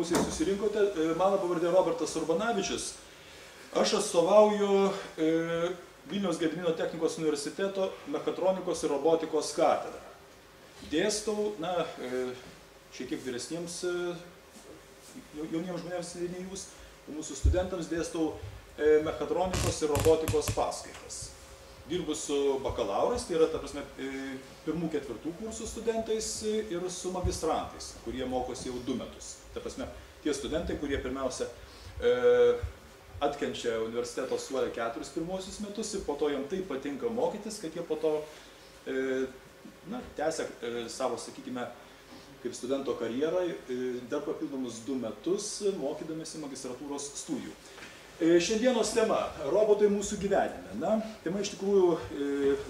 gausiai susirinkote. Mano pavardė Robertas Urbanavičius. Aš atstovauju Vilniaus Gedimino technikos universiteto mechatronikos ir robotikos katedrą. Dėstau, šiek tiek vyresniems jauniems žmonėms nei jūs, mūsų studentams dėstau mechatronikos ir robotikos paskaitas. Dirbu su bakalaurais, tai yra, ta prasme, pirmų ketvirtų kursų studentais ir su magistrantais, kurie mokosi jau 2 metus. Ta prasme, tie studentai, kurie pirmiausia atkenčia universiteto suolę 4 pirmuosius metus ir po to jam taip patinka mokytis, kad jie po to tęsia savo, sakykime, kaip studento karjerą dar papildomus 2 metus mokydamėsi magistratūros studijų. Šiandienos tema – robotai mūsų gyvenime. Tema iš tikrųjų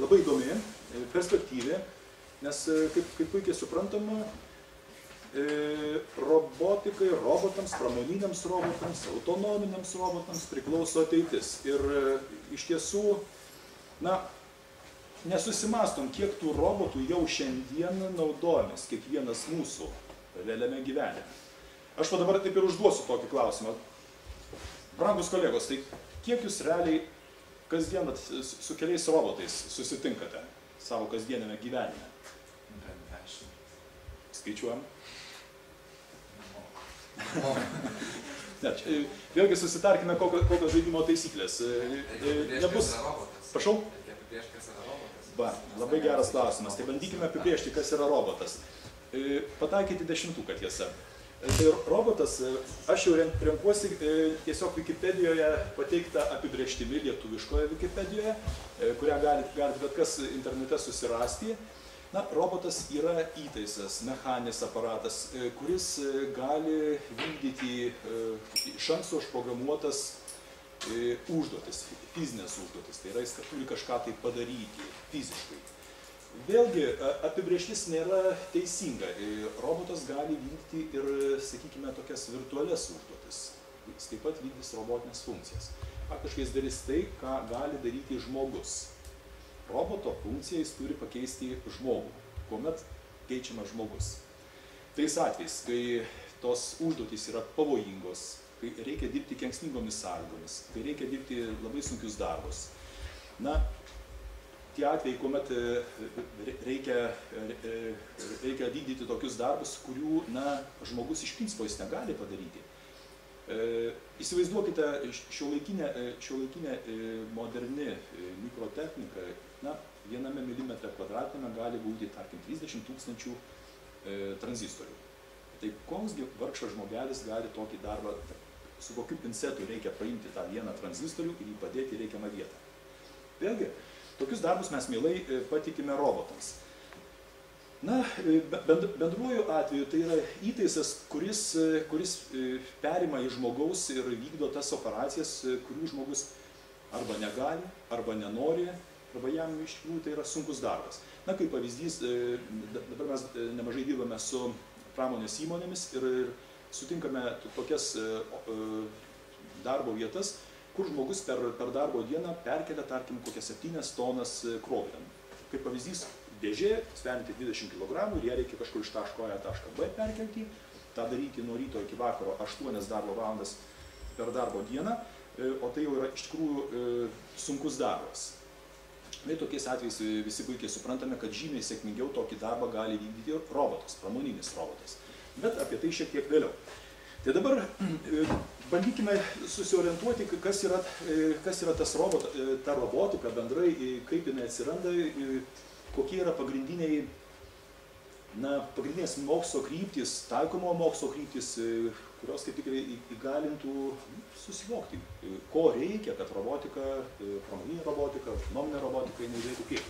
labai įdomi, perspektyvi, nes, kaip puikiai suprantama, robotikai, robotams, pramoniniams robotams, autonominiams robotams priklauso ateitis. Ir iš tiesų, nesusimastom, kiek tų robotų jau šiandien naudojamės, kiekvienas mūsų realiame gyvenime. Aš dabar taip ir užduosiu tokį klausimą. Brangus kolegos, tai kiek jūs realiai kasdien su keliais robotais susitinkate savo kasdienėme gyvenime? 10. Skaičiuojam? Vėlgi susitarkime, kokios žaidimo taisyklės. Prašau? Labai geras klausimas. Tai bandykime apibrėžti, kas yra robotas. Pataikyti 10-ką tiesa. Tai robotas, aš jau renkuosi tiesiog Wikipedijoje pateiktą apibrėžtimi, lietuviškoje Wikipedijoje, kurią galite bet kas internete susirasti. Robotas yra įtaisas, mechaninis aparatas, kuris gali vykdyti iš anksto užprogramuotas užduotis, fizinės užduotis. Tai yra, jis turi kažką tai padaryti fiziškai. Vėlgi, apibrėžtis nėra teisinga. Robotas gali vykdyti ir, sakykime, tokias virtualias užduotis. Jis taip pat vykdys robotinės funkcijas. Faktiškai jis darys tai, ką gali daryti žmogus. Roboto funkciją jis turi pakeisti žmogų, kuomet keičiamas žmogus. Tais atvejais, kai tos užduotys yra pavojingos, kai reikia dirbti kenksmingomis sąlygomis, kai reikia dirbti labai sunkius darbus. Tie atvejai, kuomet reikia vykdyti tokius darbus, kurių žmogus iš principo jis negali padaryti. Įsivaizduokite, šiuolaikinė moderni mikrotechnika, 1 milimetre kvadratiniame gali būti, tarkim, 30 000 tranzistorių. Tai koks vargšas žmogelis gali tokį darbą, su kokiu pincetu reikia paimti tą vieną tranzistorių ir jį padėti į reikiamą vietą. Vėlgi, tokius darbus mes mielai patikime robotams. Bendruoju atveju tai yra įtaisas, kuris perima iš žmogaus ir vykdo tas operacijas, kurių žmogus arba negali, arba nenori, arba jam iš tikrųjų tai yra sunkus darbas. Kaip pavyzdys, dabar mes nemažai dirbame su pramonės įmonėmis ir sutinkame tokias darbo vietas, kur žmogus per darbo dieną perkelia, tarkim, kokias 7 tonas krovinį. Kaip pavyzdys, dėžė, sverianti 20 kg ir ją reikia kažkur iš taško A į tašką B perkelti, tą daryti nuo ryto iki vakaro 8 darbo valandas per darbo dieną, o tai jau yra iš tikrųjų sunkus darbas. Tokiais atvejais visi puikiai suprantame, kad žymiai sėkmingiau tokį darbą gali vykdyti robotas, pramoninis robotas. Bet apie tai šiek tiek vėliau. Tai dabar bandykime susiorientuoti, kas yra ta robotika bendrai, kaip jinai atsiranda, kokie yra pagrindinės mokslo kryptys, taikomo mokslo kryptys, kurios kaip tik įgalintų susivokti, ko reikia, kad robotika, pramoninė robotika, autonominė robotika, jinai veiktų kaip.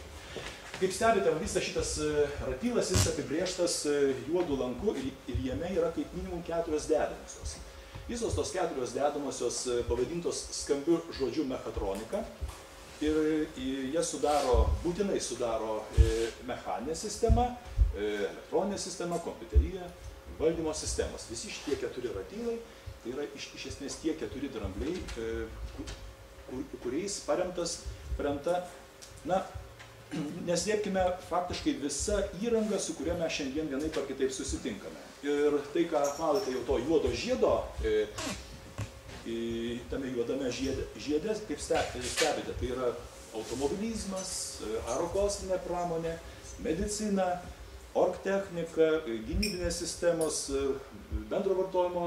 Kaip stebite, visas šitas ratylas, jis apibrėžtas juodu lanku ir jame yra kaip minimum 4 dedamosios. Visos tos 4 dedamosios pavadintos skambiu žodžiu mechatronika ir jie būtinai sudaro mechaninę sistemą, elektroninę sistemą, kompiuteriją, valdymo sistemos. Visi šitie 4 ratylai, tai yra iš esmės tie 4 drambliai, kuriais paremta neslėpkime, faktiškai visa įranga, su kuria mes šiandien vienaip ar kitaip susitinkame. Ir tai, ką matote jau to juodo žiedo, tame juodame žiede, kaip stebite, tai yra automobilizmas, aerokosminė pramonė, medicina, orgtechnika, gynybinės sistemos, bendro vartojimo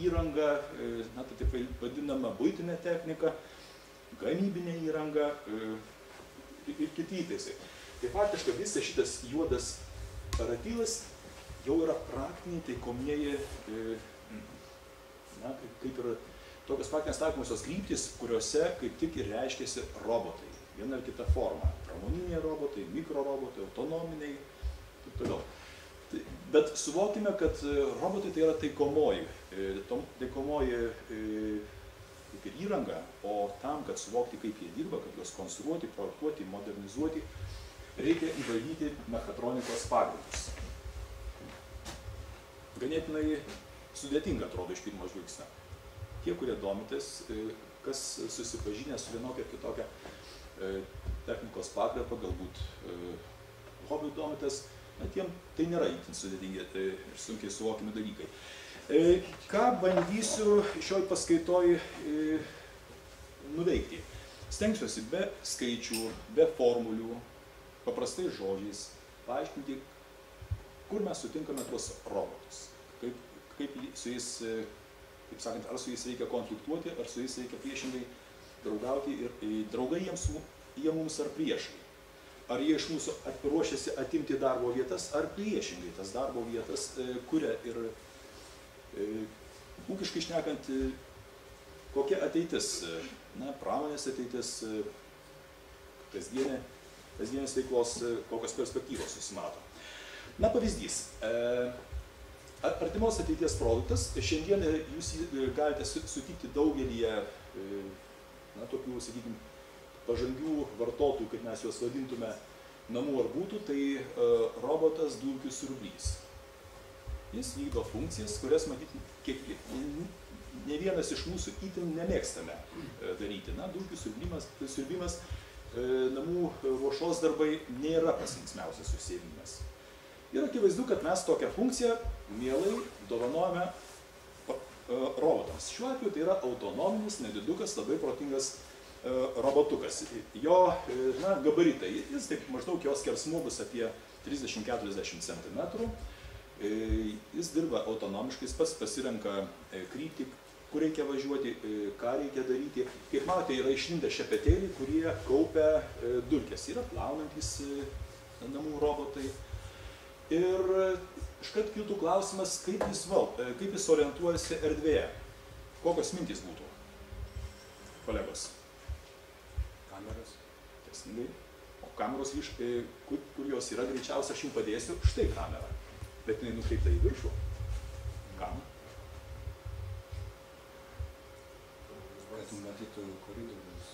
įranga, na, tai taip vadinama buitinė technika, gamybinė įranga ir kiti įtaisai. Tai faktiškai visas šitas juodas ratylas jau yra praktiniai taikomieji, na, kaip ir tokios praktinės taikomosios kryptys, kuriuose kaip tik ir reiškiasi robotai. Viena ar kita forma. Pramoniniai robotai, mikrorobotai, autonominiai, taip toliau. Bet suvokime, kad robotai tai yra taikomoji kaip ir įranga, o tam, kad suvokti, kaip jie dirba, kad juos konstruoti, projektuoti, modernizuoti, reikia įvaldyti mechatronikos pagrindus. Ganėtinai sudėtinga atrodo iš pirmo žvilgsnio. Tie, kurie domitės, kas susipažinę su vienokia ir kitokia technikos pagrindų, galbūt hobių domitės, na, tiem tai nėra itin sudėtingi ir sunkiai suvokiami dalykai. Ką bandysiu šioj paskaitoj nuveikti? Stengsiuosi be skaičių, be formulių, paprastais žodžiais paaiškinti, kur mes sutinkame tuos robotus. Kaip su jais, kaip sakant, ar su jais reikia konfliktuoti, ar su jais reikia priešingai draugauti ir draugai jie mums ar priešai. Ar jie iš mūsų ruošiasi atimti darbo vietas, ar priešingai tas darbo vietas kuria ir ūkiškai šnekant, kokia ateitis, na, pramonės ateitis, kasdienės veiklos, kokios perspektyvos susimato. Na, pavyzdys. Artimos ateities produktas, šiandien jūs galite sutikti daugelyje, na, tokių, sakykime, pažangių vartotojų, kaip mes juos vadintume, namų ar būtų, tai robotas dulkių siurblys. Jis vykdo funkcijas, kurias matyti ne vienas iš mūsų itin nemėgstame daryti. Na, dulkių siurbimas, namų ruošos darbai nėra pats linksmiausias užsiėmimas. Ir akivaizdu, kad mes tokią funkciją mielai dovanojame robotams. Šiuo atveju tai yra autonominis, nedidukas, labai protingas robotukas. Jo, na, gabaritai, jis taip maždaug jos skersmuo bus apie 30-40 cm. Jis dirba autonomiškai, jis pats pasirenka kryptį, kur reikia važiuoti, ką reikia daryti. Kaip matote, yra išlindę šepetėliai, kurie kaupia dulkes. Yra plaunantys namų robotai. Ir iškart kiltų klausimas, kaip jis orientuojasi erdvėje. Kokios mintys būtų, kolegos? Kameros. Teisingai. O kameros, kur jos yra, greičiausia, aš jums padėsiu. Štai kamera. Bet jinai nukreipta į viršų. Kam? Matytų koridorius.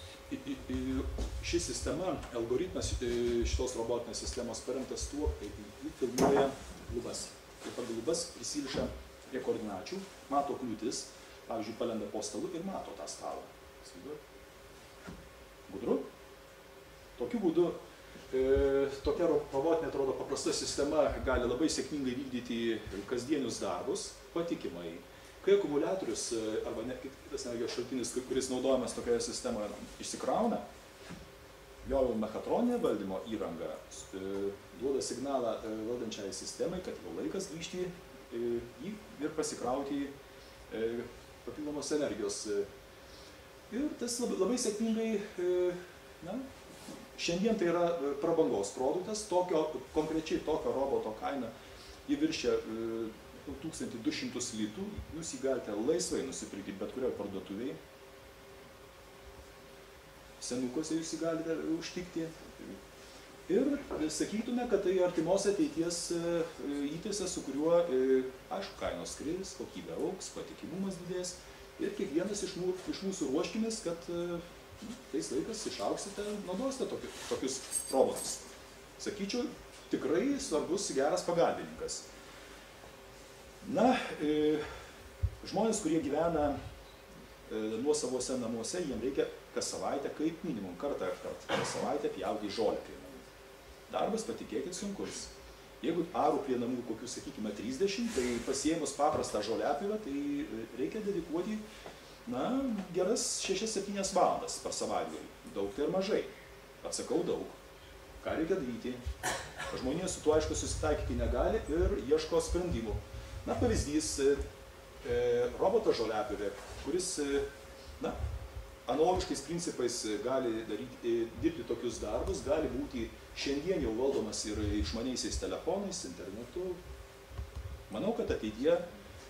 Ši sistema, algoritmas šitos robotinės sistemos paremtas tuo, kaip jį filmuoja lubas. Ir pagal lubas prisiriša prie koordinačių, mato kliūtis, pavyzdžiui, palenda po stalu ir mato tą stalą. Gudru? Tokiu būdu tokia robotinė, atrodo, paprasta sistema gali labai sėkmingai vykdyti kasdienius darbus, patikimai. Kai akumuliatorius arba kitas energijos šaltinis, kuris naudojamas tokioje sistemoje, išsikrauna, jo mechatroninė valdymo įranga duoda signalą valdančiai sistemai, kad jau laikas grįžti jį ir pasikrauti papildomos energijos. Ir tas labai sėkmingai, na, šiandien tai yra prabangos produktas, konkrečiai tokio roboto kaina, jį viršia 1200 litų, jūs jį galite laisvai nusipirkti bet kurioje parduotuvėje. Senukose jūs jį galite užtikti. Ir sakytume, kad tai artimos ateities įtaisas, su kuriuo, aišku, kainos kris, kokybė augs, patikimumas didės. Ir kiekvienas iš mūsų ruoškimės, kad tais laikas išauksite, naudosite tokius robotus. Sakyčiau, tikrai svarbus, geras pagalbininkas. Na, žmonės, kurie gyvena nuosavose namuose, jiems reikia kas savaitę, kaip minimum kartą per savaitę pjauti žolę prie namų. Darbas, patikėkit, sunkus. Jeigu arų prie namų kokių, sakykime, 30, tai pasiėmus paprastą žoliapjovę, tai reikia dedikuoti, na, geras 6-7 valandas per savaitgalį. Daug tai ir mažai. Atsakau daug. Ką reikia daryti? Žmonės su tuo, aišku, susitaikyti negali ir ieško sprendimų. Na, pavyzdys, roboto žoliapjovė, kuris, na, analogiškais principais gali dirbti tokius darbus, gali būti šiandien jau valdomas ir išmaniaisiais telefonais, internetu. Manau, kad ateityje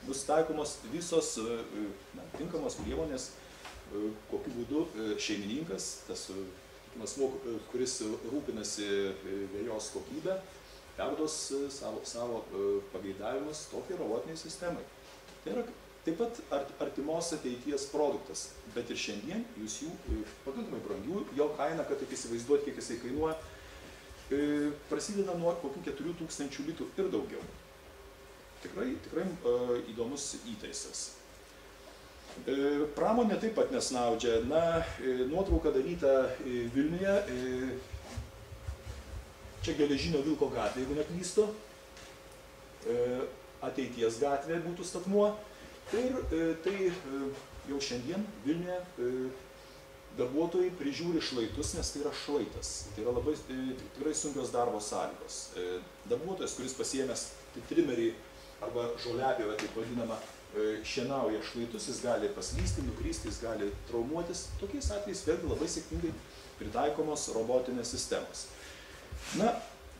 bus taikomos visos tinkamos priemonės, kokiu būdu šeimininkas, tas asmuo, kuris rūpinasi vejos kokybę, perduos savo pageidavimus tokiai robotiniai sistemai. Tai yra taip pat artimos ateities produktas, bet ir šiandien jūs jų pakankamai brangių, jo kaina, kad taip įsivaizduoti, kiek jisai kainuoja, prasideda nuo kokių 4000 litų ir daugiau. Tikrai įdomus įtaisas. Pramonė taip pat nesnaudžia. Na, nuotrauka daryta Vilniuje, čia Geležinio Vilko gatvė, jeigu neklystu, ateities gatvė būtų statmuo. Ir tai jau šiandien Vilniuje darbuotojai prižiūri šlaitus, nes tai yra šlaitas. Tai yra labai tikrai sunkios darbo sąlygos. Darbuotojas, kuris pasiėmęs trimerį arba žoliapjovę, taip vadinamą, šienauja šlaitus, jis gali paslysti, nukristi, jis gali traumuotis. Tokiais atvejais vėlgi labai sėkmingai pritaikomos robotinės sistemos. Na,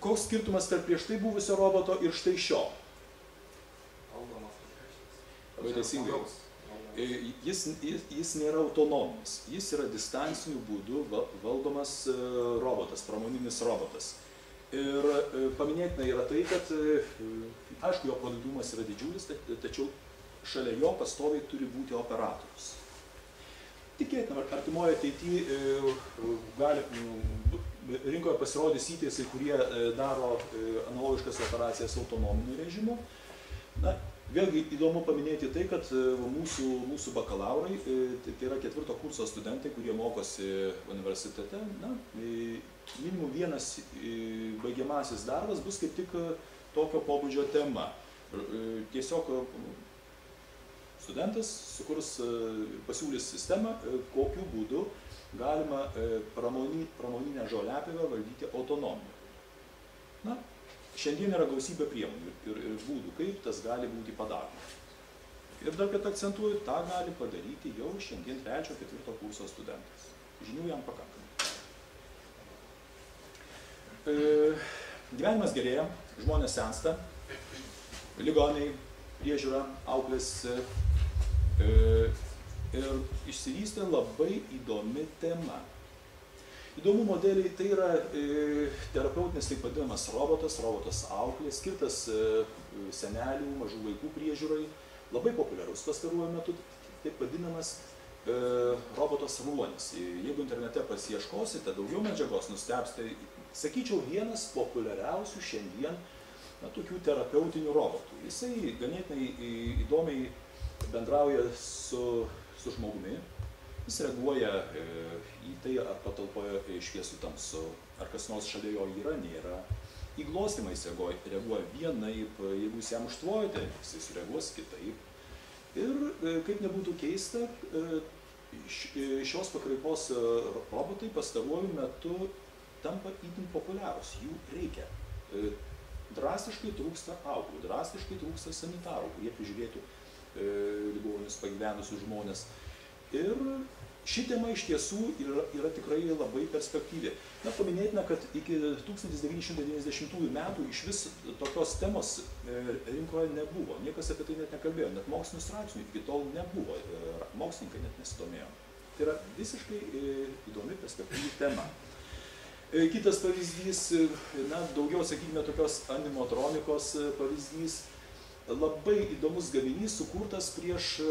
koks skirtumas tarp prieš tai buvusio roboto ir štai šio? Labai teisingai. Jis nėra autonominis, jis yra distanciniu būdu valdomas robotas, pramoninis robotas. Ir paminėtina yra tai, kad, aišku, jo produktyvumas yra didžiulis, tačiau šalia jo pastoviai turi būti operatorius. Tikėtina, artimoje ateityje rinkoje pasirodys įtaisai, kurie daro analogiškas operacijas autonominiu režimu. Na, vėlgi įdomu paminėti tai, kad mūsų bakalaurai, tai yra 4. kurso studentai, kurie mokosi universitete, na, minimum vienas baigiamasis darbas bus kaip tik tokio pobūdžio tema. Tiesiog studentas pasiūlys sistemą, kokiu būdu galima pramoninę žoliapjovę valdyti autonomiją. Na, šiandien yra gausybė priemonių ir būdų, kaip tas gali būti padaroma. Ir dar kad akcentuoju, tą gali padaryti jau šiandien 3-4 kurso studentas. Žinių jam pakankamai. Gyvenimas gerėja, žmonės sensta, ligoniai, priežiūra, auklės ir išsivystė labai įdomi tema. Įdomų modeliai tai yra terapeutinis taip vadinamas robotas auklė, skirtas senelių, mažų vaikų priežiūrai, labai populiarus pastaruoju metu, taip vadinamas robotas ruonis. Jeigu internete pasiieškosite daugiau medžiagos, nustebsite, sakyčiau, vienas populiariausių šiandien tokių terapeutinių robotų. Jisai ganėtinai įdomiai bendrauja su žmogumi. Jis reaguoja į tai, ar patalpoje šviesu tamsu, ar kas nors šalia jo yra, nėra. Į glostymą jis reaguoja vienaip, jeigu jūs jam užtvojate, jis sureaguos kitaip. Ir, kaip nebūtų keista, šios pakraipos robotai pastaruoju metu tampa itin populiarūs, jų reikia. Drastiškai trūksta auklių, drastiškai trūksta sanitarų, kurie prižiūrėtų ligonius, pagyvenusius žmonės. Ir ši tema iš tiesų yra tikrai labai perspektyvi. Na, paminėtina, kad iki 1990 metų iš vis tokios temos rinkoje nebuvo. Niekas apie tai net nekalbėjo, net mokslinių straipsnių iki tol nebuvo, mokslininkai net nesidomėjo. Tai yra visiškai įdomi perspektyvi tema. Kitas pavyzdys, na, daugiau, sakykime, tokios animatronikos pavyzdys, labai įdomus gaminys sukurtas prieš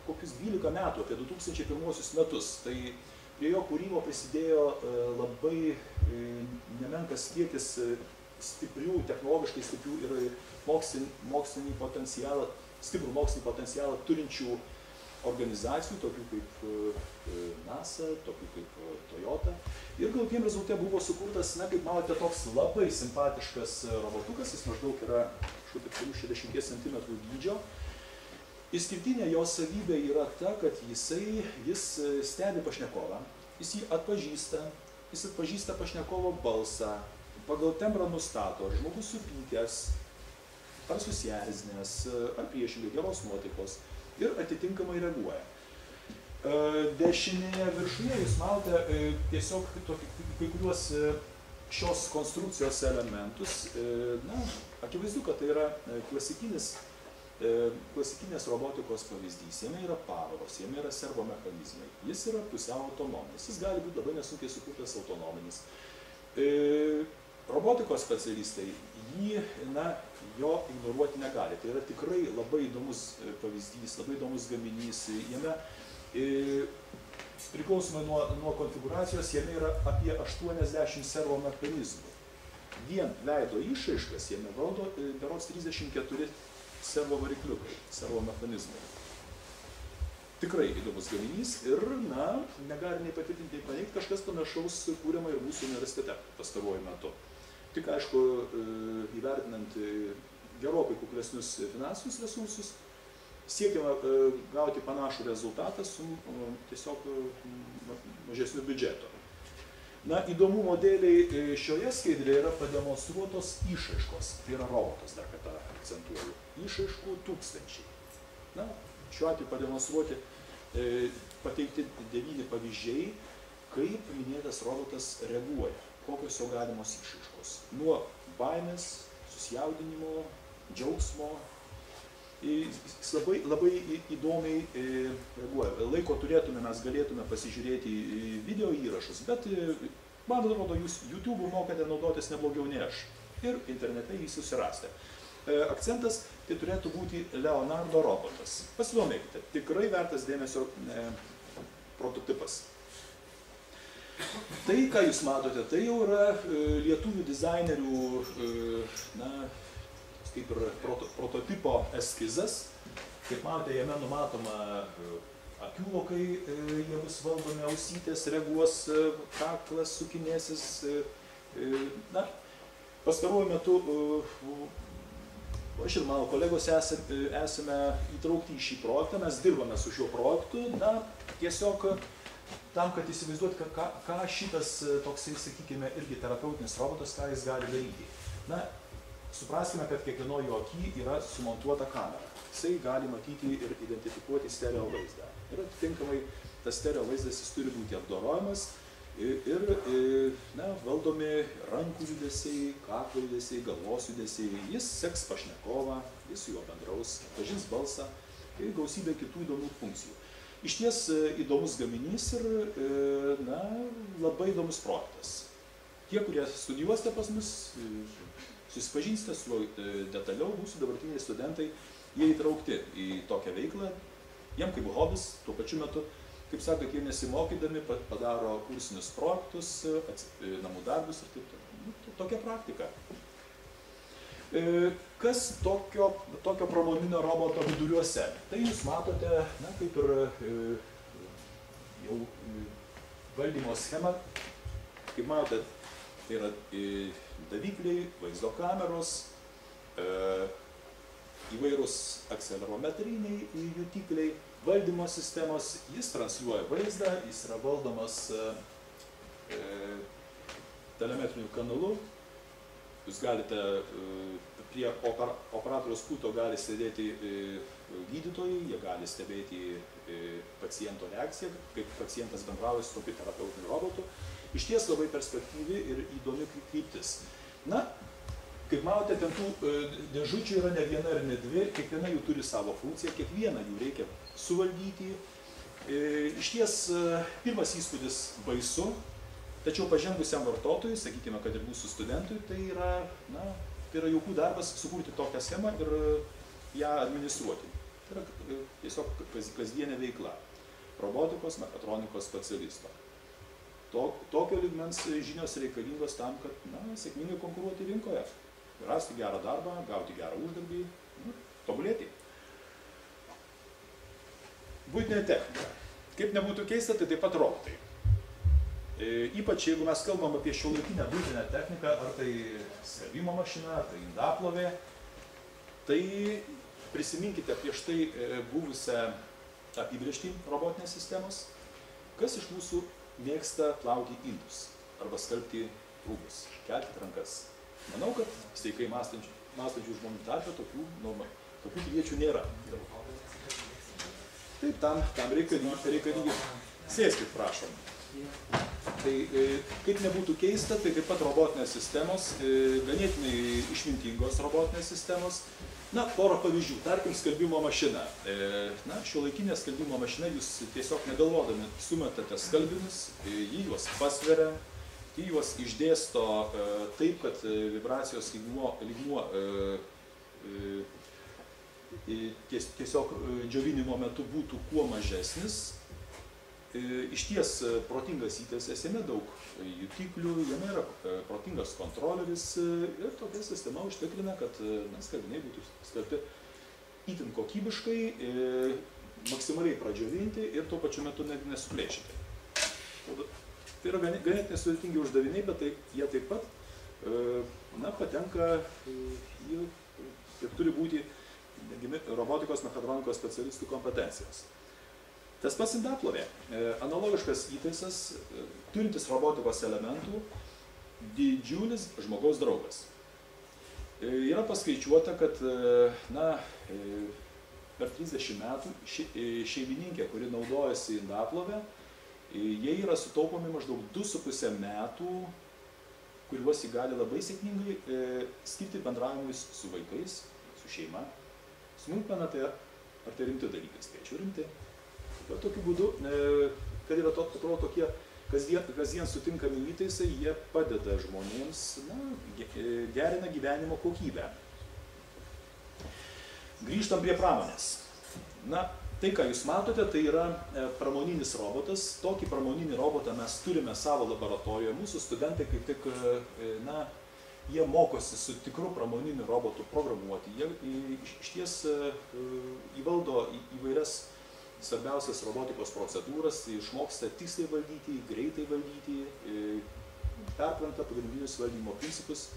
kokius 12 metų, apie 2001 metus. Tai prie jo kūrimo prisidėjo labai nemenkas kiekis stiprių, technologiškai stiprių ir mokslinį potencialą turinčių organizacijų, tokių kaip NASA, tokių kaip Toyota. Ir galutiniam rezultate buvo sukurtas, na, kaip matote, toks labai simpatiškas robotukas, jis maždaug yra 60 cm dydžio. Išskirtinė jo savybė yra ta, kad jis stebi pašnekovą, jis jį atpažįsta, jis atpažįsta pašnekovo balsą, pagal tembrą nustato, ar žmogus supykęs, ar susierzinęs, ar priešingai geros nuotaikos ir atitinkamai reaguoja. Dešinėje viršuje jūs matote tiesiog kai kuriuos šios konstrukcijos elementus. Na, akivaizdu, kad tai yra klasikinės robotikos pavyzdys. Jame yra pavaros, jame yra servomechanizmai. Jis yra pusiau autonominis. Jis gali būti labai nesunkiai sukurtas autonominis. Robotikos specialistai jo ignoruoti negali. Tai yra tikrai labai įdomus pavyzdys, labai įdomus gaminys. Jame priklausomai nuo konfiguracijos, jame yra apie 80 servomechanizmų. Vien veido išraiškas jame valdo berods 34 servo varikliukai, servo mechanizmai. Tikrai įdomus gaminys ir, na, negali nei patvirtinti, nei paneigti, kažkas panašaus kūriama ir mūsų universitete pastaruoju metu. Tik, aišku, įvertinant gerokai kuklesnius finansinius resursus, siekiama gauti panašų rezultatą su tiesiog mažesniu biudžetu. Na, įdomumo dėliai šioje skaidrėje yra pademonstruotos išraiškos. Tai yra robotas, dar kartą akcentuoju. Išraiškų tūkstančiai. Na, šiuo atveju pademonstruoti, pateikti 9 pavyzdžiai, kaip minėtas robotas reaguoja, kokios jo galimos išraiškos. Nuo baimės, susijaudinimo, džiaugsmo. Jis labai įdomiai reaguoja. Laiko turėtume, mes galėtume pasižiūrėti video įrašus, bet man atrodo, jūs YouTube mokate naudotis neblogiau nei aš. Ir internete jį susirasti. Akcentas tai turėtų būti Leonardo robotas. Pasidomėkite, tikrai vertas dėmesio prototipas. Tai, ką jūs matote, tai jau yra lietuvių dizainerių, na, kaip ir prototipo eskizas. Kaip matote, jame numatoma akiulokai, jie bus valdomi, ausytės, reaguos, kaklas, sukinėsis. Na, pastaruoju metu aš ir mano kolegos esame įtraukti į šį projektą, mes dirbame su šiuo projektu, na, tiesiog tam, kad įsivaizduoti, ką šitas toksai, sakykime, irgi terapeutinis robotas, ką jis gali daryti. Na, supraskime, kad kiekvieno jo aky yra sumontuota kamera. Jisai gali matyti ir identifikuoti stereo vaizdą. Ir atitinkamai tas stereo vaizdas jis turi būti apdorojamas ir na, valdomi rankų judesiai, kaklo judesiai, galvos judesiai. Jis seks pašnekovą, jis su juo bendraus, pažins balsą ir gausybė kitų įdomių funkcijų. Išties įdomus gaminys ir na, labai įdomus projektas. Tie, kurie studijuosite pas mus, susipažinsite su detaliau, mūsų dabartiniai studentai, jie įtraukti į tokią veiklą, jiem kaip hobis, tuo pačiu metu, kaip sakot, jie nesimokydami padaro kursinius projektus, namų darbus ir taip toliau. Tokia praktika. Kas tokio pramoninio roboto viduriuose? Tai jūs matote, na, kaip ir jau valdymo schemą, kaip matote, tai yra davikliai, vaizdo kameros, įvairūs akselerometriniai jutikliai, valdymo sistemos, jis transliuoja vaizdą, jis yra valdomas telemetriniu kanalu. Jūs galite, prie operatoriaus pulto gali sėdėti gydytojai, jie gali stebėti paciento reakciją, kaip pacientas bendrauja su tokiu terapeutiniu robotu. Išties labai perspektyvi ir įdomi kryptis. Na, kaip matote, ten tų dėžučių yra ne viena ir ne dvi, kiekviena jų turi savo funkciją, kiekvieną jų reikia suvaldyti. Išties pirmas įspūdis baisu, tačiau pažengusiam vartotojui, sakykime, kad ir mūsų studentui, tai yra jaukų darbas sukurti tokią schemą ir ją administruoti. Tai yra tiesiog kasdienė veikla robotikos, mechatronikos specialisto. Tokio lygmens žinios reikalingos tam, kad sėkmingai konkuruoti rinkoje, rasti gerą darbą, gauti gerą uždarbį, tobulėti. Buitinė technika. Kaip nebūtų keista, tai taip pat robotai. Ypač jeigu mes kalbam apie šiuolaikinę buitinę techniką, ar tai skalbimo mašina, ar tai indaplovė, tai prisiminkite prieš tai buvusią apibrėžtį robotinės sistemos, kas iš mūsų mėgsta plauti indus arba skalbti rūbus, kelkite rankas. Manau, kad sveikai mąstančių žmonių tarpe tokių piliečių nėra. Taip, tam reikalingi. Sėskit, prašom. Tai kaip nebūtų keista, tai taip pat robotinės sistemos, ganėtinai išmintingos robotinės sistemos. Na, porą pavyzdžių. Tarkim, skalbimo mašina. Na, šiuolaikinė skalbimo mašina, jūs tiesiog negalvodami sumetate skalbinius, jį juos pasveria, jį juos išdėsto taip, kad vibracijos lygmuo tiesiog džiovinimo metu būtų kuo mažesnis. Išties protingas įtaisas, jame daug jutiklių, jame yra protingas kontroleris ir tokia sistema užtikrina, kad skalbiniai būtų skalbti itin kokybiškai, maksimaliai pradžiovinti ir tuo pačiu metu nesuplėšyti. Tai yra ganėtinai sudėtingi uždaviniai, bet jie taip pat patenka ir turi būti robotikos, mechatronikos specialistų kompetencijos. Tas pats indaplovė, analogiškas įtaisas, turintis robotikos elementų, didžiulis žmogaus draugas. Yra paskaičiuota, kad per 30 metų šeimininkė, kuri naudojasi indaplovę, jie yra sutaupomi maždaug 2,5 metų, kuriuos jį gali labai sėkmingai skirti bendravimui su vaikais, su šeima. Smulkmena, ar tai rimti dalykai, skaičiu rimti. Bet tokiu būdu, kad yra tokie kasdien sutinkami įtaisai, jie padeda žmonėms, gerina gyvenimo kokybę. Grįžtam prie pramonės. Na, tai, ką jūs matote, tai yra pramoninis robotas. Tokį pramoninį robotą mes turime savo laboratorijoje. Mūsų studentai kaip tik, jie mokosi su tikru pramoniniu robotu programuoti. Jie išties įvaldo įvairias svarbiausias robotikos procedūras, išmoksta tiksliai valdyti, greitai valdyti, perpranta pagrindinius valdymo principus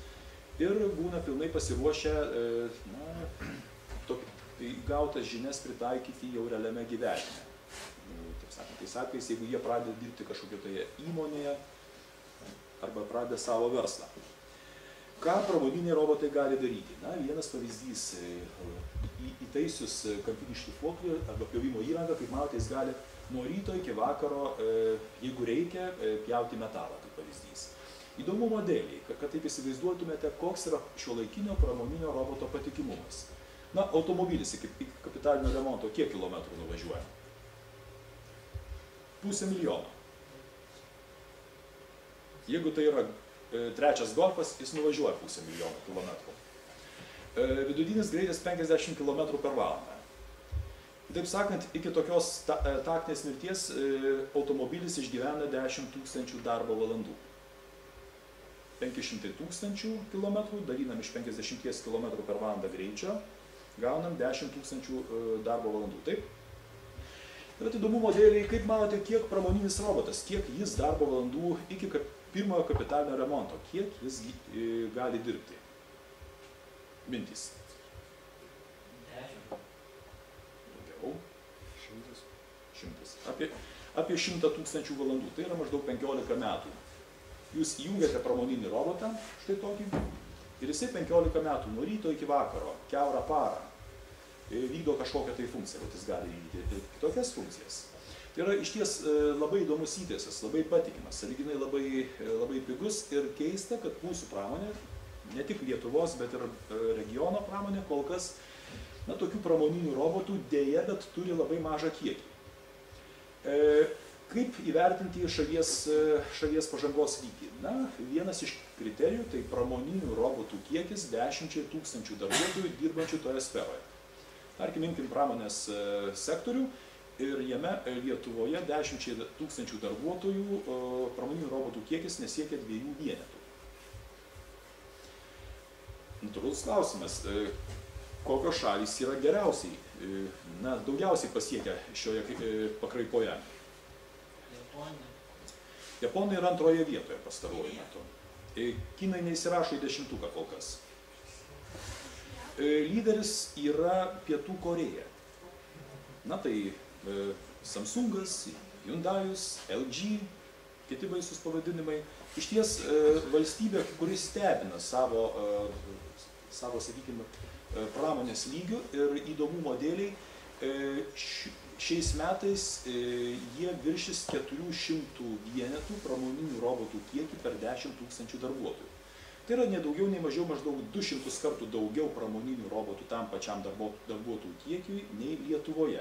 ir būna pilnai pasiruošę gautas žinias pritaikyti jau realiame gyvenime. Taip sakant, tais atvejais, jeigu jie pradeda dirbti kažkokioje įmonėje arba pradeda savo verslą. Ką pramoniniai robotai gali daryti? Na, vienas pavyzdys, įtaisius kampinį šlifuoklį arba pjovimo įrangą, kaip matote, jis gali nuo ryto iki vakaro, jeigu reikia, pjauti metalą, kaip pavyzdys. Įdomumo dėliai, kad taip įsivaizduotumėte, koks yra šiuolaikinio pramoninio roboto patikimumas. Na, automobilis iki kapitalinio remonto kiek kilometrų nuvažiuoja? 500 000. Jeigu tai yra trečias golfas, jis nuvažiuoja 500 000 kilometrų. Vidutinis greitis 50 km per valandą. Taip sakant, iki tokios taktinės mirties automobilis išgyvena 10 000 darbo valandų. 500 000 km, dalinam iš 50 km per valandą greičio, gaunam 10 000 darbo valandų. Taip? Bet įdomumo dėliai, kaip manote, kiek pramoninis robotas, kiek jis darbo valandų iki pirmojo kapitalinio remonto, kiek jis gali dirbti? Mintys. 10. Daugiau. 100. Apie 100 000 valandų. Tai yra maždaug 15 metų. Jūs įjungiate pramoninį robotą, štai tokį, ir jisai 15 metų, nuo ryto iki vakaro, kiaurą parą, vykdo kažkokią tai funkciją, bet jis gali vykdyti kitokias funkcijas. Tai yra išties labai įdomus įtaisas, labai patikimas, sąlyginai labai pigus ir keista, kad mūsų pramonė, ne tik Lietuvos, bet ir regiono pramonė, kol kas tokių pramoninių robotų dėja, bet turi labai mažą kiekį. Kaip įvertinti šalies pažangos lygį? Na, vienas iš kriterijų tai pramoninių robotų kiekis 10 000 darbuotojų dirbančių toje sferoje. Tarkim, imkim pramonės sektorių ir jame Lietuvoje 10 000 darbuotojų pramoninių robotų kiekis nesiekia 2 vienetų. Natūralus klausimas, kokios šalys yra geriausiai, daugiausiai pasiekę šioje pakraipoje. Japonai yra antroje vietoje pastaruoju metu. Kinai neįsirašo į 10-ką kol kas. Lyderis yra Pietų Korėja. Tai Samsungas, Hyundai'us, LG, kiti baisūs pavadinimai. Iš ties valstybė, kuris stebina savo, sakykime, pramonės lygių ir įdomumo dėliai, šiais metais jie viršys 400 vienetų pramoninių robotų kiekį per 10 000 darbuotojų. Tai yra nedaugiau, nei mažiau maždaug 200 kartų daugiau pramoninių robotų tam pačiam darbuotojų kiekiui nei Lietuvoje.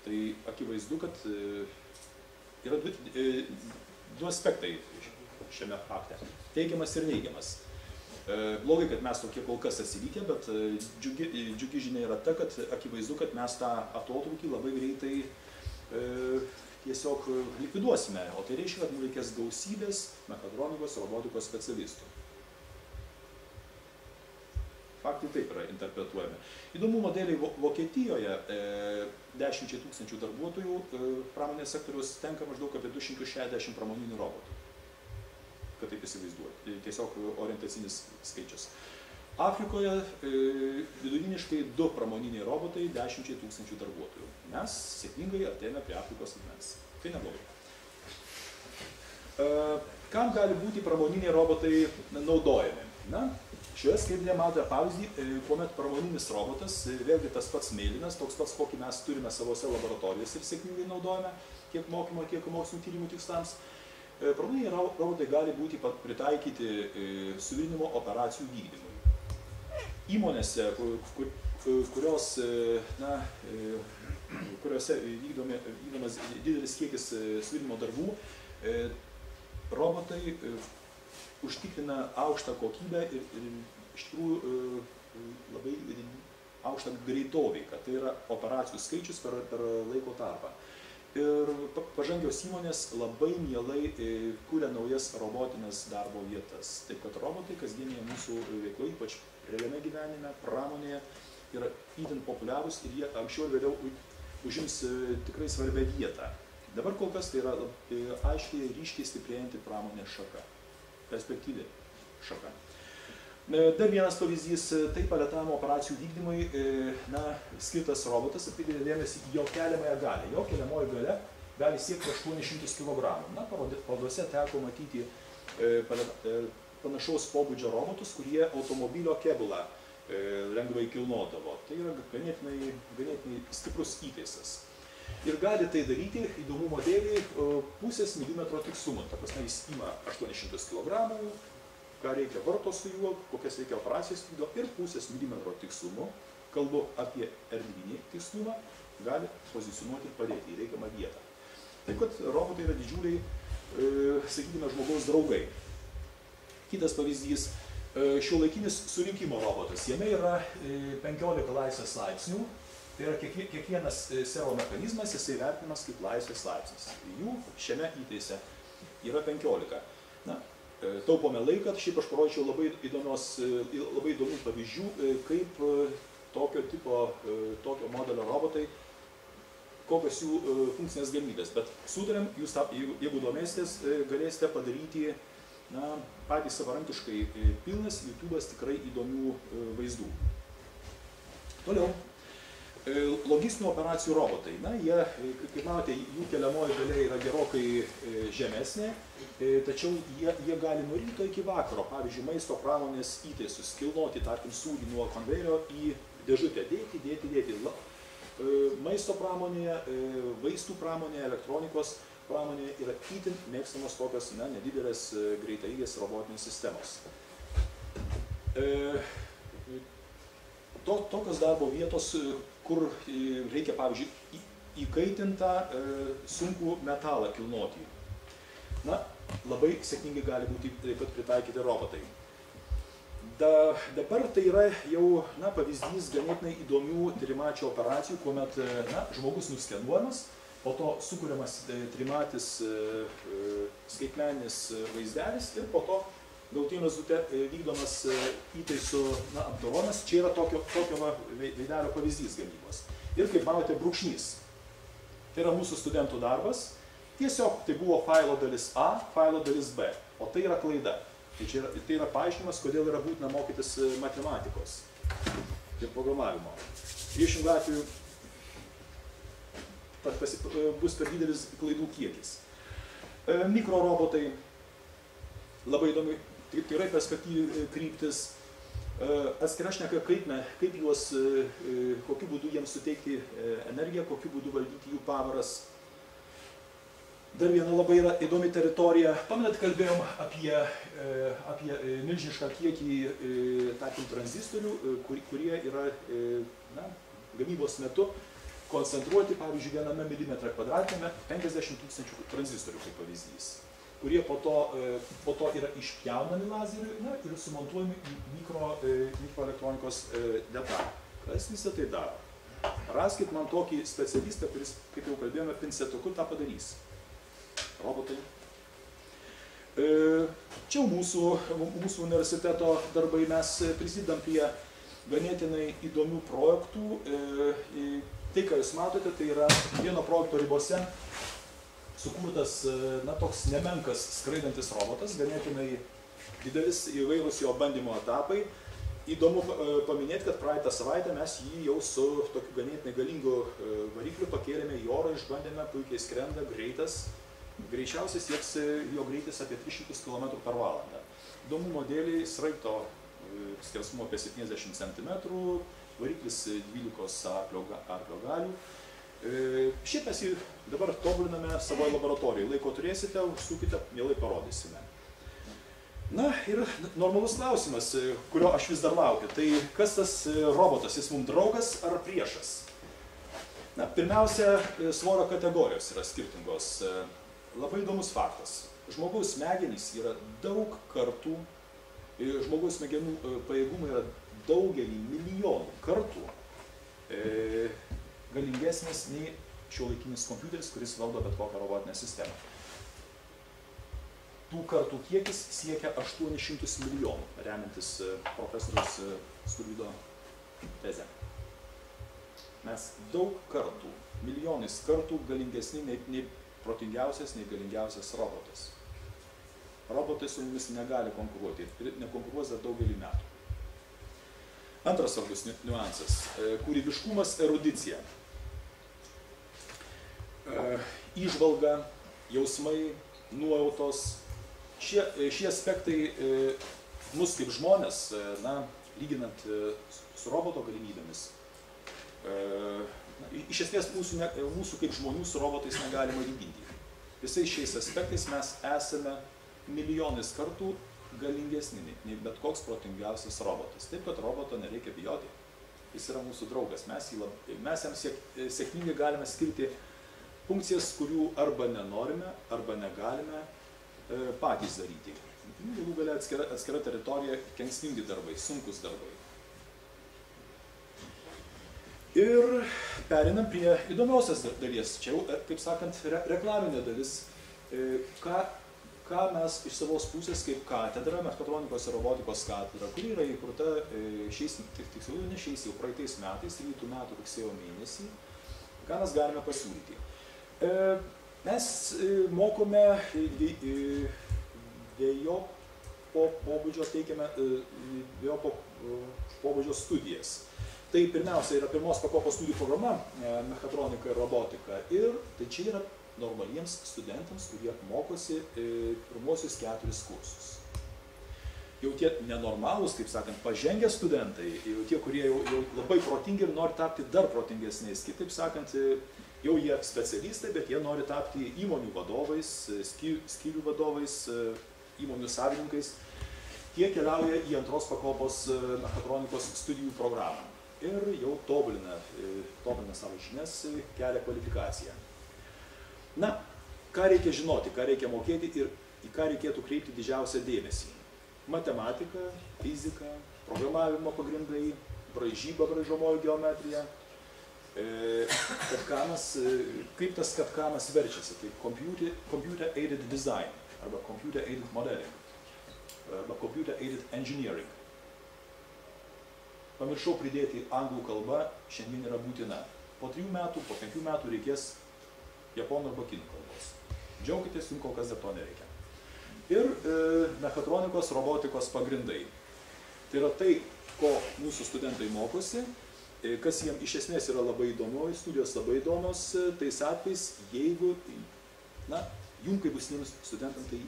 Tai akivaizdu, kad yra du aspektai šiame fakte. Teigiamas ir neigiamas. Blogai, kad mes tokie kol kas atsilikę, bet džiugi žinia yra ta, kad akivaizdu, kad mes tą atotrūkį labai greitai tiesiog likviduosime. O tai reiškia, kad mums reikės gausybės mechatronikos, robotikos specialistų. Faktai taip yra interpretuojami. Įdomumo dėliai Vokietijoje 10 000 darbuotojų pramonės sektoriaus tenka maždaug apie 260 pramoninių robotų. Kad taip įsivaizduoti. Tiesiog orientacinis skaičius. Afrikoje vidutiniškai 2 pramoniniai robotai 10 000 darbuotojų. Mes sėkmingai artėjame prie Afrikos lygmens. Tai neblogai. Kam gali būti pramoniniai robotai naudojami? Šioje skaidrėje matote pavyzdį, kuomet pramoninis robotas, vėlgi tas pats mėlynas, toks pats, kokį mes turime savose laboratorijose ir sėkmingai naudojame tiek mokymo, tiek mokslinių tyrimų tikslams. Pramoniniai robotai gali būti pritaikyti suvirinimo operacijų vykdymui. Įmonėse, kuriuose vykdomas didelis kiekis suvirinimo darbų, robotai užtikrina aukštą kokybę ir iš tikrųjų labai aukštą greitoveiką. Tai yra operacijų skaičius per laiko tarpą. Ir pažangios įmonės labai mielai kuria naujas robotinės darbo vietas. Taip kad robotai kasdienėje mūsų veikloje, ypač realiame gyvenime, pramonėje, yra itin populiarūs ir jie anksčiau ir vėliau užims tikrai svarbią vietą. Dabar kol kas tai yra aiškiai ryškiai stiprėjanti pramonės šaka. Perspektyvi šaka. Dar vienas pavyzdys, tai paletavimo operacijų vykdymui skirtas robotas, atkreipkite dėmesį į jo keliamąją galią. Jo keliamoji galia gali siekti 800 kg. Parodose teko matyti panašaus pobūdžio robotus, kurie automobilio kėbulą lengvai kilnodavo. Tai yra ganėtinai stiprus įtaisas. Ir gali tai daryti, įdomumo dėliai, pusės milimetro tikslumu. Ta prasme, jis ima 800 kg, ką reikia varto su juo, kokias reikia operacijas vykdo, ir pusės milimetro tikslumu, kalbu apie erdvinį tikslumą, gali pozicionuoti ir padėti į reikiamą vietą. Taip kad robotai yra didžiuliai, sakykime, žmogaus draugai. Kitas pavyzdys, šiuolaikinis surinkimo robotas. Jame yra 15 laisvės laipsnių. Tai yra kiekvienas servo mechanizmas, jisai vertinamas kaip laisvės laipsnis. Jų šiame įtaise yra 15. Taupome laiką, šiaip aš parodžiau labai įdomių pavyzdžių, kaip tokio modelio robotai, kokios jų funkcinės galimybės. Bet sutarėm, jūs, jeigu domėsitės, galėsite padaryti patys savarankiškai pilnas YouTube'as tikrai įdomių vaizdų. Toliau. Logistinių operacijų robotai. Jie, kaip matote, jų keliamoji galia yra gerokai žemesnė, tačiau jie gali nuo ryto iki vakaro, pavyzdžiui, maisto pramonės įtaisus, kilnoti, tarkim, sūrį nuo konvejerio į dėžutę, dėti. Maisto pramonėje, vaistų pramonėje, elektronikos pramonėje yra itin mėgstamos tokios nedidelės greitaeigės robotinės sistemos. Tokios darbo vietos, kur reikia, pavyzdžiui, įkaitintą sunkų metalą kilnoti. Labai sėkmingai gali būti taip pat pritaikyti robotai. Dabar tai yra jau pavyzdys ganėtinai įdomių trimačio operacijų, kuomet žmogus nuskenuojamas, po to sukuriamas trimatis skaitmeninis vaizdelis ir po to galutiniam rezultate vykdomas įtaisų apdorojimas. Čia yra tokio veidelio pavyzdys gamybos. Ir kaip matote, brūkšnys. Tai yra mūsų studentų darbas. Tiesiog tai buvo failo dalis A, failo dalis B. O tai yra klaida. Tai yra paaiškinimas, kodėl yra būtina mokytis matematikos ir programavimo. Priešingų atveju bus per didelis klaidų kiekis. Mikrorobotai, labai įdomi, tikrai perspektyvi kryptis. Atskira šneka, kaip juos, kokiu būdu jiems suteikti energiją, kokiu būdu valdyti jų pavaras. Dar viena labai yra įdomi teritorija. Pamenat, kalbėjom apie milžinišką kiekį, tarkim, tranzistorių, kurie yra gamybos metu koncentruoti, pavyzdžiui, 1 mm kvadratiniame 50 000 tranzistorių, kaip pavyzdys, kurie po to yra išpjaunami lazeriu ir sumontuojami į mikroelektronikos detalę. Kas visą tai daro? Raskit man tokį specialistą, kuris, kaip jau kalbėjome, pincetuku tą padarys. Robotai. Čia mūsų universiteto darbai, mes prisidedam prie ganėtinai įdomių projektų. Tai, ką jūs matote, tai yra vieno projekto ribose sukurtas, toks nemenkas skraidantis robotas, ganėtinai didelis, įvairūs jo bandymo etapai. Įdomu paminėti, kad praeitą savaitę mes jį jau su tokiu ganėtinai galingu varikliu pakėlėme į orą, išbandėme, puikiai skrenda, greitas. Greičiausiai sieks jo greitis apie 300 km/h. Įdomumo dėliai sraigto skersmuo apie 70 cm, variklis 12 arklio galių. Šiaip mes jį dabar tobuliname savoje laboratorijoje. Laiko turėsite, užsukite, mielai parodysime. Na ir normalus klausimas, kurio aš vis dar laukiu. Tai kas tas robotas? Jis mums draugas ar priešas? Pirmiausia, svorio kategorijos yra skirtingos. Labai įdomus faktas. Žmogaus smegenys yra daug kartų, žmogaus smegenų pajėgumai yra daugelį milijonų kartų galingesnis nei šiuolaikinis kompiuteris, kuris valdo bet kokią robotinę sistemą. Tų kartų kiekis siekia 800 milijonų, remiantis profesoriaus Skurvydo tezę. Mes daug kartų, milijonais kartų galingesni nei protingiausias, nei galingiausias robotas. Robotai su mumis negali konkuruoti ir nekonkuruos dar daugelį metų. Antras svarbus niuansas – kūrybiškumas, erudicija. Įžvalga, jausmai, nuojautos. Šie aspektai mus kaip žmonės, lyginant su roboto galimybėmis, iš esmės mūsų kaip žmonių su robotais negalima lyginti. Visais šiais aspektais mes esame milijonais kartų galingesni nei bet koks protingiausias robotas. Taip, kad roboto nereikia bijoti. Jis yra mūsų draugas. Mes jam sėkmingai galime skirti funkcijas, kurių arba nenorime, arba negalime patys daryti. Galų galia atskira teritorija, kenksmingi darbai, sunkus darbai. Ir perinam prie įdomiausias dalies. Čia jau, kaip sakant, reklaminė dalis. Ką mes iš savos pusės kaip katedra, mechatronikos ir robotikos katedra, kuri yra įkurta tiksliau ne šiais, jau praeitais metais, 3 metų rugsėjo mėnesį, ką mes galime pasiūlyti. Mes mokome dvejopo pobūdžio, teikiame dvejopo pobūdžio studijas. Tai pirmiausia yra pirmos pakopos studijų programa mechatronika ir robotika. Ir tai čia yra normaliems studentams, kurie mokosi pirmosius 4 kursus. Jau tie nenormalūs, taip sakant, pažengę studentai, jau tie, kurie jau labai protingi ir nori tapti dar protingesniais, kitaip sakant, jau jie specialistai, bet jie nori tapti įmonių vadovais, skyrių vadovais, įmonių savininkais. Tie keliauja į antros pakopos mechatronikos studijų programą. Ir jau tobulina savo žinias, kelia kvalifikaciją. Na, ką reikia žinoti, ką reikia mokėti ir į ką reikėtų kreipti didžiausią dėmesį. Matematika, fizika, programavimo pagrindai, braižyba, braižomoji geometrija. Kaip tas CAD verčiasi, tai Computer Aided Design arba Computer Aided Modeling. arba Computer Aided Engineering. Pamiršau pridėti anglų kalba, šiandien yra būtina. Po 3 metų, po 5 metų reikės japonų arba kinų kalbos. Džiaukitės, jums kol kas dar to nereikia. Ir mechatronikos, robotikos pagrindai. Tai yra tai, ko mūsų studentai mokosi, kas jiems iš esmės yra labai įdomu, studijos labai įdomios, tais atvejais, jeigu, na, jums kaip būsimiems studentams tai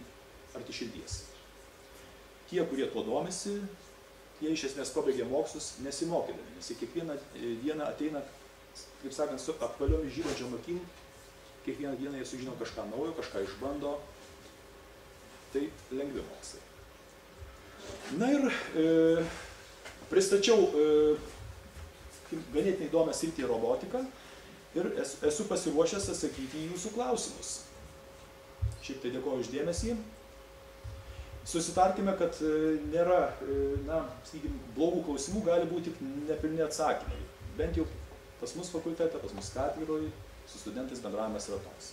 arti širdies. Tie, kurie tuo domisi, jie iš esmės pabaigė mokslus nesimokydami, nes jie kiekvieną dieną ateina, kaip sakant, su apvaliomis žylančiom akim, kiekvieną dieną jie sužino kažką naujo, kažką išbando, tai lengvi mokslai. Na ir pristačiau ganėtinai įdomią sritį robotiką ir esu pasiruošęs atsakyti į jūsų klausimus. Šiaip tai dėkoju už dėmesį. Susitarkime, kad nėra, na, sakykime, blogų klausimų, gali būti tik nepilni atsakymai. Bent jau pas mus fakultete, pas mus katedroje, su studentais bendravimas yra toks.